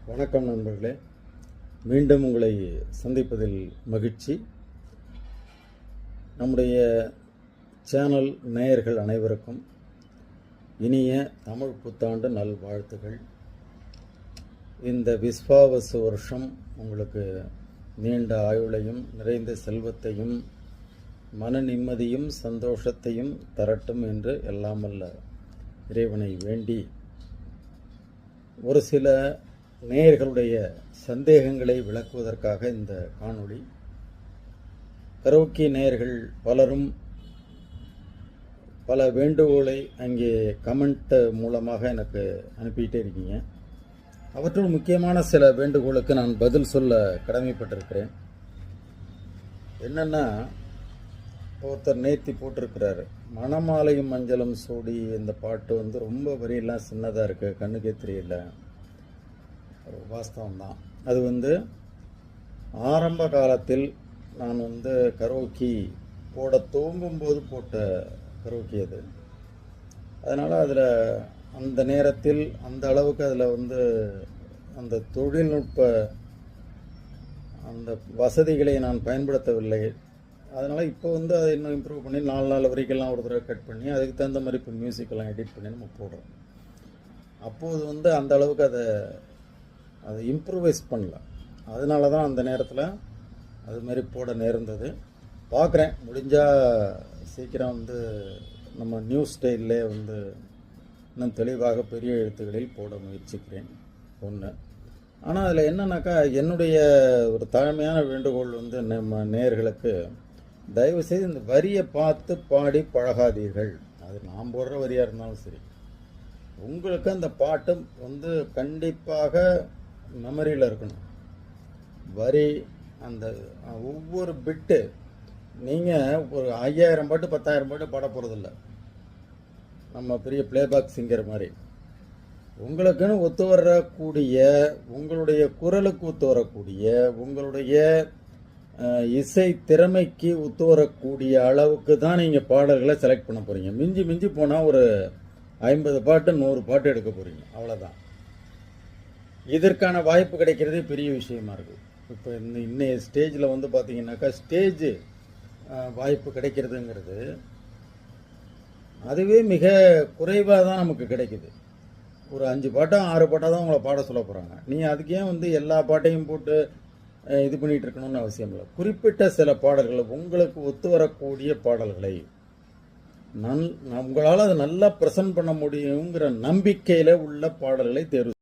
வணக்கம் நண்பர்களே, மீண்டும் உங்களை சந்திப்பதில் மகிழ்ச்சி. நம்முடைய சேனல் நேயர்கள் அனைவருக்கும் இனிய தமிழ் புத்தாண்டு நல்வாழ்த்துகள். இந்த விஸ்வாவசு வருஷம் உங்களுக்கு நீண்ட ஆயுளையும் நிறைந்த செல்வத்தையும் மன நிம்மதியும் சந்தோஷத்தையும் தரட்டும் என்று எல்லாம் வல்ல இறைவனை வேண்டி ஒரு சில நேயர்களுடைய சந்தேகங்களை விளக்குவதற்காக இந்த காணொளி. கரோக்கி நேயர்கள் பலரும் பல வேண்டுகோளை அங்கே கமெண்ட் மூலமாக எனக்கு அனுப்பிட்டே இருக்கீங்க. அவற்றுள் முக்கியமான சில வேண்டுகோளுக்கு நான் பதில் சொல்ல கடமைப்பட்டிருக்கிறேன். என்னன்னா, ஒருத்தர் நேர்த்தி போட்டிருக்கிறாரு, மணமாலையும் மஞ்சளும் சூடி இந்த பாட்டு ரொம்ப வரியெல்லாம் சின்னதாக இருக்குது, கண்ணுக்கே தெரியல. வாஸ்தவம்தான். அது ஆரம்ப காலத்தில் நான் கரோக்கி போட துவங்கும்போது போட்ட கரோக்கி அது. அதனால் அதில் அந்த நேரத்தில் அந்த அளவுக்கு அதில் அந்த தொழில்நுட்ப அந்த வசதிகளை நான் பயன்படுத்தவில்லை. அதனால் இப்போ அதை இன்னும் இம்ப்ரூவ் பண்ணி 4 நாள் வரைக்கெல்லாம் ஒரு தடவை கட் பண்ணி அதுக்கு தகுந்த மாதிரி இப்போ மியூசிக்கெல்லாம் எடிட் பண்ணி நம்ம போடுறோம். அப்போது அந்த அளவுக்கு அதை இம்ப்ரூவைஸ் பண்ணல. அதனால தான் அந்த நேரத்தில் அது மாதிரி போட நேர்ந்தது. பார்க்குறேன், முடிஞ்சால் சீக்கிரம் நம்ம நியூ ஸ்டைல்லே இன்னும் தெளிவாக பெரிய எழுத்துக்களில் போட முயற்சிக்கிறேன். ஒன்று. ஆனால் அதில் என்னன்னாக்கா, என்னுடைய ஒரு தாழ்மையான வேண்டுகோள் நம்ம நேயர்களுக்கு, தயவுசெய்து இந்த வரியை பார்த்து பாடி பழகாதீர்கள். அது நான் போடுற வரியாக இருந்தாலும் சரி, உங்களுக்கு அந்த பாட்டு கண்டிப்பாக மெமரியில் இருக்கணும். வரி அந்த ஒவ்வொரு பிட்டு நீங்கள் ஒரு 5000 பாட்டு 10,000 பாட்டு பாட போகிறதில்ல. நம்ம பெரிய பிளேபேக் சிங்கர் மாதிரி உங்களுக்குன்னு ஒத்து வரக்கூடிய, உங்களுடைய குரலுக்கு ஒத்து வரக்கூடிய, உங்களுடைய இசை திறமைக்கு ஒத்து வரக்கூடிய அளவுக்கு தான் நீங்கள் பாடல்களை செலக்ட் பண்ண போகிறீங்க. மிஞ்சி மிஞ்சி போனால் ஒரு 50 பாட்டு 100 பாட்டு எடுக்க போகிறீங்க, அவ்வளோதான். இதற்கான வாய்ப்பு கிடைக்கிறதே பெரிய விஷயமா இருக்குது. இப்போ இன்னைய ஸ்டேஜில் பார்த்தீங்கன்னாக்கா, ஸ்டேஜ் வாய்ப்பு கிடைக்கிறதுங்கிறது அதுவே மிக குறைவாக தான் நமக்கு கிடைக்குது. ஒரு 5 பாட்டோ 6 பாட்டாக தான் உங்களை பாட சொல்ல போகிறாங்க. நீங்கள் அதுக்கு ஏன் எல்லா பாட்டையும் போட்டு இது பண்ணிகிட்டு இருக்கணும்னு அவசியம் இல்லை. குறிப்பிட்ட சில பாடல்களை, உங்களுக்கு ஒத்து வரக்கூடிய பாடல்களை உங்களால் அதை நல்லா ப்ரெசென்ட் பண்ண முடியுங்கிற நம்பிக்கையில் உள்ள பாடல்களை தேர்வு